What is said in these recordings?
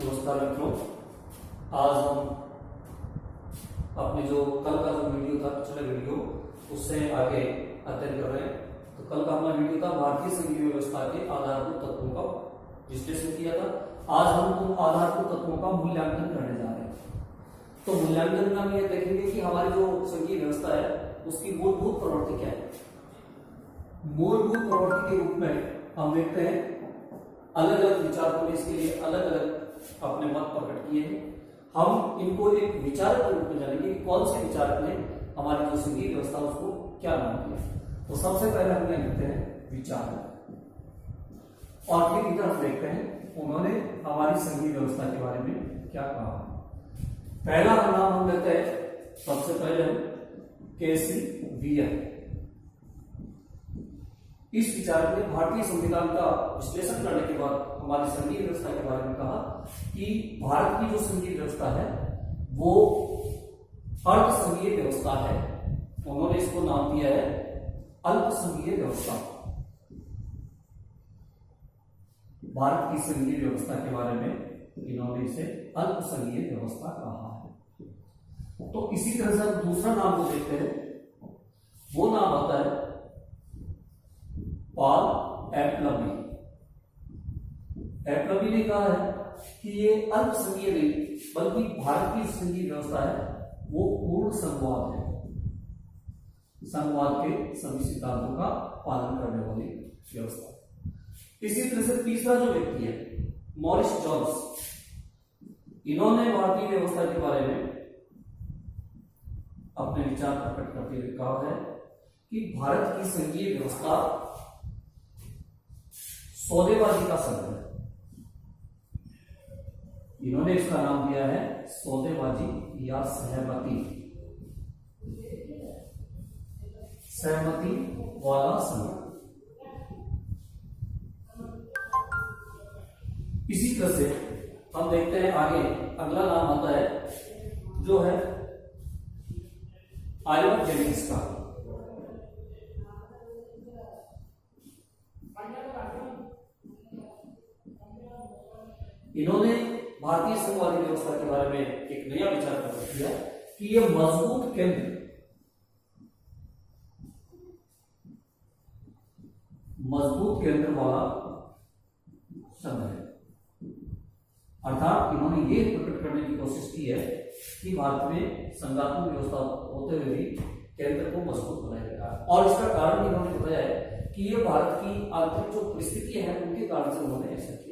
नमस्कार मित्रों, आज हम अपने जो कल का जो वीडियो था, पिछले वीडियो, उससे आगे अध्ययन कर रहे हैं। तो कल का हमारा वीडियो था भारतीय संघीय व्यवस्था के आधारभूत तत्वों का विश्लेषण किया था। आज हम उन आधारभूत तत्वों का मूल्यांकन करने जा रहे हैं। तो मूल्यांकन में हम ये देखेंगे कि हमारी जो संघीय व्यवस्था है उसकी मूलभूत प्रवृत्ति क्या है। मूलभूत प्रवृत्ति के रूप में हम देखते हैं अलग अलग विचारकों ने इसके लिए अलग अलग अपने मत प्रकट किए हैं। हम इनको एक विचारक के रूप में जानेंगे कि कौन से विचारक ने हमारी जो संघीय व्यवस्था उसको क्या नाम दिया। तो सबसे पहले हम लिखते हैं विचारक, और फिर इधर हम देखते हैं उन्होंने हमारी संघीय व्यवस्था के बारे में क्या कहा। पहला नाम हम लेते हैं, सबसे पहले हम केसी वियर। इस विचारक ने भारतीय संविधान का विश्लेषण करने के बाद हमारी संघीय व्यवस्था के बारे में कहा कि भारत की जो संघीय व्यवस्था है वो अर्ध संघीय व्यवस्था है। उन्होंने इसको नाम दिया है अल्प संघीय व्यवस्था। भारत की संघीय व्यवस्था के बारे में इन्होंने इसे अल्प संघीय व्यवस्था कहा है। तो इसी तरह से हम दूसरा नाम जो देखते हैं वो नाम आता है पॉल एटलबी। एटलबी ने कहा है कि ये अल्प संघीय नहीं बल्कि भारत की संघीय व्यवस्था है वो पूर्ण संघवाद है, संघवाद के सभी सिद्धांतों का पालन करने वाली व्यवस्था। इसी तरह से तीसरा जो व्यक्ति है मॉरिस जॉन्स, इन्होंने भारतीय व्यवस्था के बारे में अपने विचार प्रकट करते हुए कहा है कि भारत की संघीय व्यवस्था सौदेबाजी का संघ है। इन्होंने इसका नाम दिया है सौदेबाजी या सहमति वाला संघ। इसी तरह से हम देखते हैं आगे अगला नाम आता है जो है आइवन जेनिंग्स का। इन्होंने भारतीय संघवादी व्यवस्था के बारे में एक नया विचार प्रकट किया कि यह मजबूत केंद्र वाला संघ है। अर्थात इन्होंने ये प्रकट करने की कोशिश की है कि भारत में संघात्मक व्यवस्था होते हुए भी केंद्र को मजबूत बनाया रखा है। और इसका कारण इन्होंने बताया है कि ये भारत की आंतरिक जो परिस्थितियां हैं उनके कारण से उन्होंने ऐसा किया।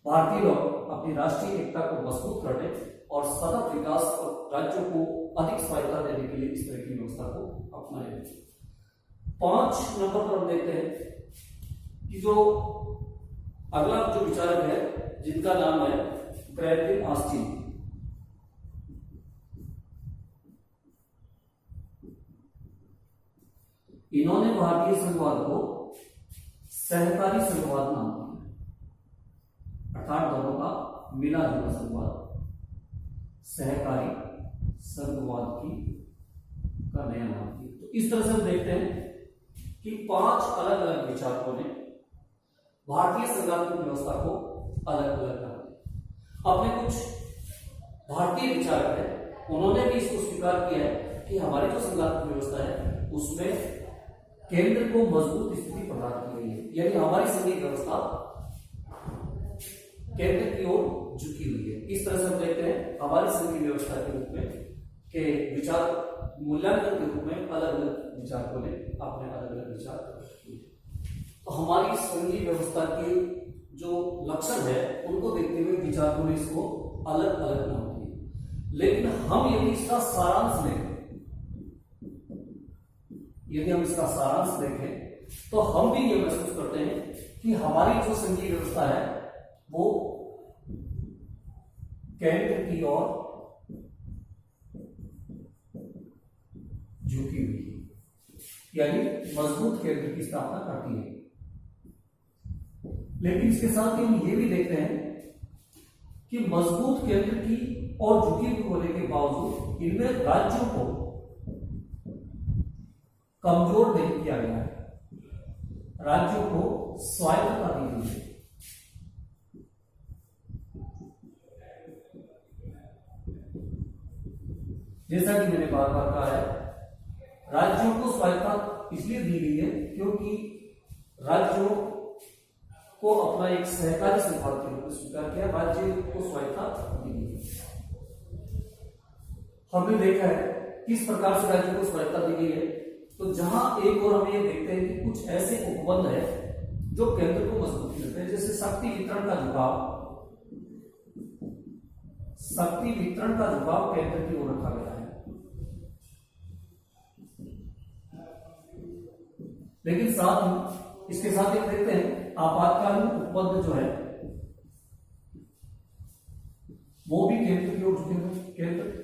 भारतीय लोग अपनी राष्ट्रीय एकता को मजबूत करने और सतत विकास और राज्यों को अधिक स्वायत्तता देने के लिए इस तरह की व्यवस्था को अपनाए। 5 नंबर पर हम देखते हैं कि जो अगला जो विचारक है जिनका नाम है ग्रेगरी ऑस्टिन। इन्होंने भारतीय संघवाद को सहकारी संघवाद नाम दिया, अर्थात दोनों का मिला जुला संघवाद, सहकारी संघवाद की का नया नाम दिया। तो इस तरह से हम देखते हैं कि 5 अलग अलग विचारकों ने भारतीय संघात्मक व्यवस्था को अलग अलग नाम दिया। अपने कुछ भारतीय विचारक हैं उन्होंने भी इसको स्वीकार किया है कि हमारी जो संघात्मक व्यवस्था है उसमें केंद्र को मजबूत स्थिति प्रदान की गई है, यानी हमारी संघीय व्यवस्था केंद्र की ओर झुकी हुई है। इस तरह से हम देखते हैं हमारी संघीय व्यवस्था के रूप में के विचार मूल्यांकन के रूप में अलग अलग विचारकों ने अपने अलग अलग विचार प्रकट किए। तो हमारी संघीय व्यवस्था के जो लक्षण है उनको देखते हुए विचारकों ने इसको अलग अलग नाम दिए। लेकिन हम यदि इसका सारांश देखें तो हम भी ये महसूस करते हैं कि हमारी जो संघीय व्यवस्था है वो केंद्र की ओर झुकी हुई है, यानी मजबूत केंद्र की स्थापना करती है। लेकिन इसके साथ ही हम ये भी देखते हैं कि मजबूत केंद्र की ओर झुकी हुई होने के बावजूद इनमें राज्यों को कमजोर नहीं किया गया है, राज्यों को स्वायत्तता दी गई है। जैसा कि मैंने बार बार कहा है, राज्यों को स्वायत्तता इसलिए दी गई है क्योंकि राज्यों को अपना एक सहकारी संभाग के रूप में स्वीकार किया, राज्य को स्वायत्तता दी गई है। हमने देखा है किस प्रकार से राज्यों को स्वायत्तता दी गई है। तो जहां एक और हम ये देखते हैं कि कुछ ऐसे उपबंध है जो केंद्र को मजबूती देते हैं, जैसे शक्ति वितरण का झुकाव, शक्ति वितरण का झुकाव केंद्र की ओर रखा गया है। लेकिन साथ ही इसके साथ एक देखते हैं आपातकालीन उपबंध जो है वो भी केंद्र की ओर झुके हुए,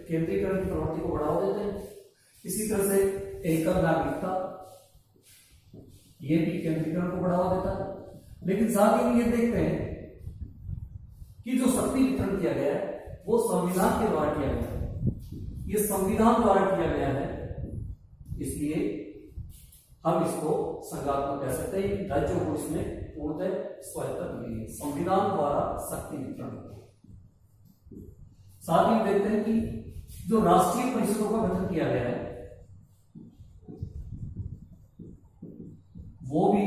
केंद्रीकरण की प्रवृत्ति को बढ़ावा देते हैं। इसी तरह से एकल नागरिकता, ये भी केंद्रीकरण को बढ़ावा देता है। लेकिन साथ ही ये देखते हैं कि जो शक्ति वितरण किया गया है वो संविधान के द्वारा किया गया है, ये संविधान द्वारा किया गया है, इसलिए हम इसको संघात्मक कह सकते हैं। राज्यों को इसमें पूर्णतः स्वायत्तता दी गई, संविधान द्वारा शक्ति वितरण। साथ ही देखते हैं कि जो राष्ट्रीय परिषदों का गठन किया गया है वो भी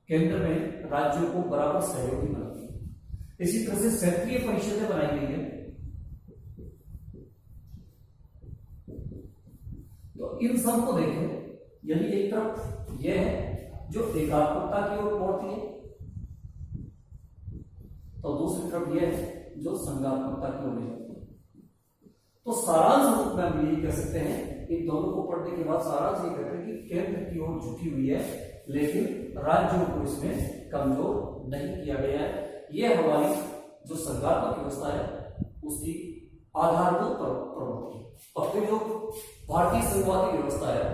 केंद्र में राज्यों को बराबर सहयोगी बनाती है। इसी तरह से क्षेत्रीय परिषदें बनाई गई है। तो इन सब को देखें, यानी एक तरफ यह है जो एकात्मकता की ओर बढ़ती है, तो दूसरी तरफ यह है जो संघात्मकता की ओर ले जाती है। तो सारांश रूप में हम यही कह सकते हैं, इन दोनों को पढ़ने के बाद सारांश ये कहते हैं कि केंद्र की ओर झुकी हुई है, लेकिन राज्यों को इसमें कमजोर नहीं किया गया है। यह हमारी जो संघात्मक व्यवस्था है उसकी आधारभूत प्रवृत्ति है। और फिर जो भारतीय संघवादी व्यवस्था है,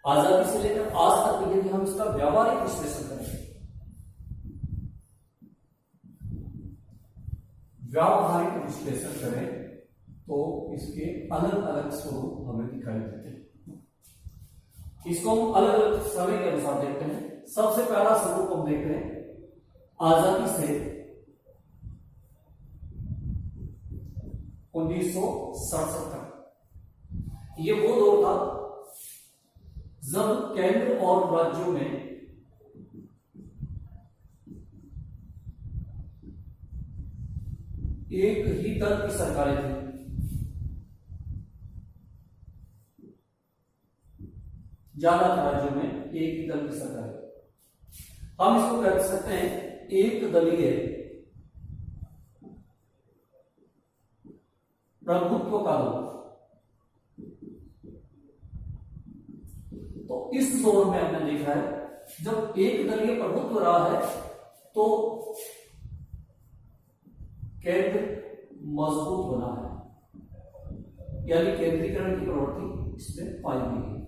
आजादी से लेकर आज तक यदि हम इसका व्यावहारिक विश्लेषण करें, व्यावहारिक विश्लेषण करें तो इसके अलग अलग स्वरूप हमें दिखाई देते हैं। इसको हम अलग अलग समय के अनुसार देखते हैं। सबसे पहला स्वरूप हम देख रहे हैं आजादी से 1967 तक। ये वो दौर था जब केंद्र और राज्यों में एक ही दल की सरकारें थी। ज्यादातर राज्यों में एक ही दल की सरकार है। हम इसको कह सकते हैं एक दलीय प्रभुत्व का दौर। तो इस दौर में हमने देखा है जब एक दलीय प्रभुत्व रहा है तो केंद्र मजबूत बना है, यानी केंद्रीकरण की प्रवृत्ति इसमें पाई गई है।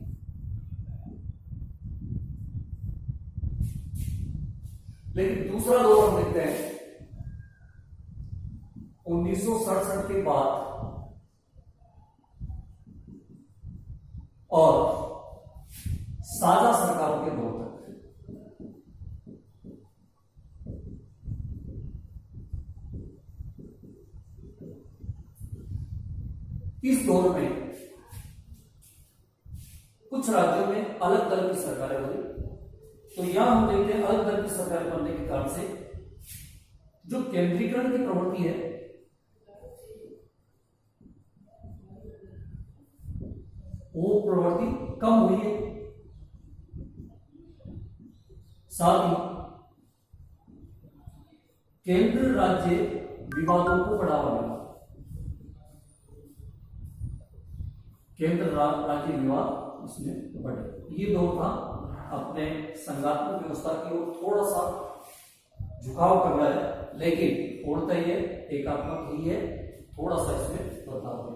लेकिन दूसरा दौर हम देखते हैं 1967 के बाद और साझा सरकारों के दौर तक। इस दौर में कुछ राज्यों में अलग दल की सरकारें बनी। तो यहां हम देखते हैं अलग दल की सरकारें बनने के कारण से जो केंद्रीकरण की प्रवृत्ति है वो प्रवृत्ति कम हुई है। साथ ही केंद्र राज्य विवादों को बढ़ावा मिला। केंद्र राज्य विवाद इसमें बढ़े। ये दौर था अपने संघात्मक व्यवस्था की ओर थोड़ा सा झुकाव कर रहा है, लेकिन पूर्णतः ये एकात्मक ही है, थोड़ा सा इसमें बदलाव है।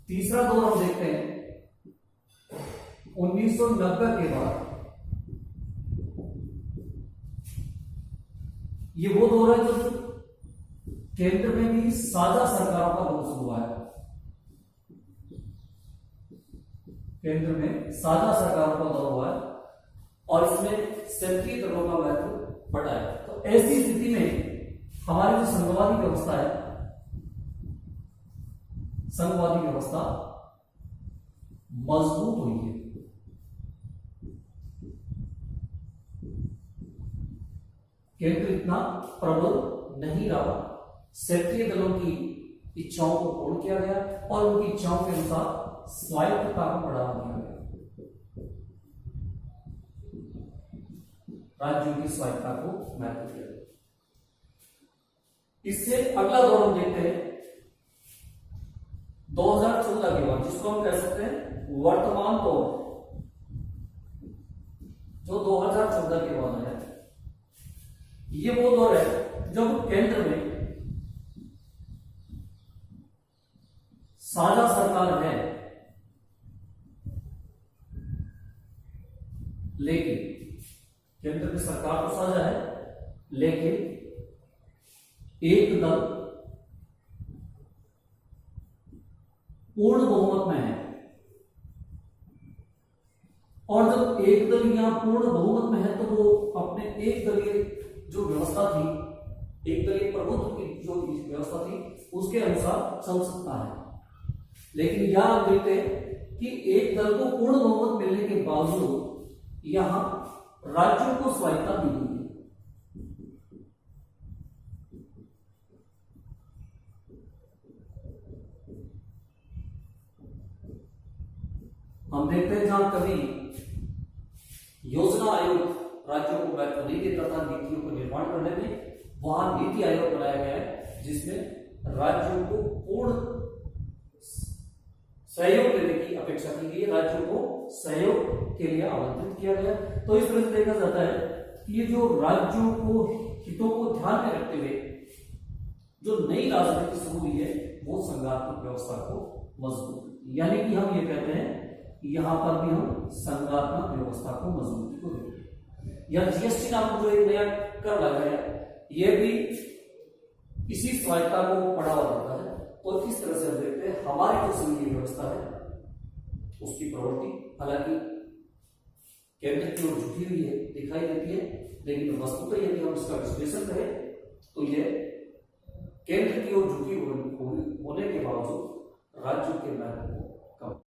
तीसरा दौर हम देखते हैं 1990 के बाद। ये वो दौर है जब केंद्र में भी साझा सरकारों का दौर शुरू हुआ है। केंद्र में साझा सरकारों का दौर हुआ है और इसमें क्षेत्रीय दलों का महत्व बढ़ा है। तो ऐसी स्थिति में हमारी जो संघवादी व्यवस्था है, संघवादी व्यवस्था मजबूत हुई है। केंद्र इतना प्रबल नहीं रहा, क्षेत्रीय दलों की इच्छाओं को पूर्ण किया गया और उनकी इच्छाओं के अनुसार स्वायत्तता को बढ़ावा दिया गया। राज्यों की स्वायत्तता को महत्व दिया गया। इससे अगला दौर हम देखते हैं 2014 के बाद, जिसको हम कह सकते हैं वर्तमान दौर, जो 2014 के बाद है। ये वो दौर है जब केंद्र में साझा सरकार है, लेकिन केंद्र में सरकार तो साझा है, लेकिन एक दल पूर्ण बहुमत में है। और जब एक दल यहां पूर्ण बहुमत में है तो वो अपने एक दलीय जो व्यवस्था थी, एक दलीय प्रभुत्व की जो व्यवस्था थी, उसके अनुसार चल सकता है। लेकिन यहां आप देखते हैं कि एक दल को पूर्ण बहुमत मिलने के बावजूद यहां राज्यों को स्वायत्तता दी गई है। हम देखते हैं जहां कभी योजना आयोग राज्यों को महत्व नहीं देता था नीतियों को निर्माण करने में, वहां नीति आयोग बनाया गया है जिसमें राज्यों को पूर्ण सहयोग देने की अपेक्षा की गई है, राज्यों को सहयोग के लिए आमंत्रित किया गया। तो इस तरह से देखा जाता है कि ये जो राज्यों को हितों को ध्यान में रखते हुए जो नई राजनीति शुरू हुई है, वो संघात्मक व्यवस्था को मजबूत, यानी कि हम ये कहते हैं यहां पर भी हम संघात्मक व्यवस्था को मजबूती को देते हैं। या जीएसटी नाम जो एक नया कर लगाया, यह भी इसी स्वायत्तता को बढ़ावा देता है। तो इस तरह से हम देखते हैं हमारी जो संघीय व्यवस्था है उसकी प्रवृत्ति हालांकि केंद्र की ओर झुकी हुई है, दिखाई देती है, लेकिन वस्तुतः यदि हम इसका विश्लेषण करें तो यह केंद्र की ओर झुकी होने के बावजूद राज्यों के महत्व को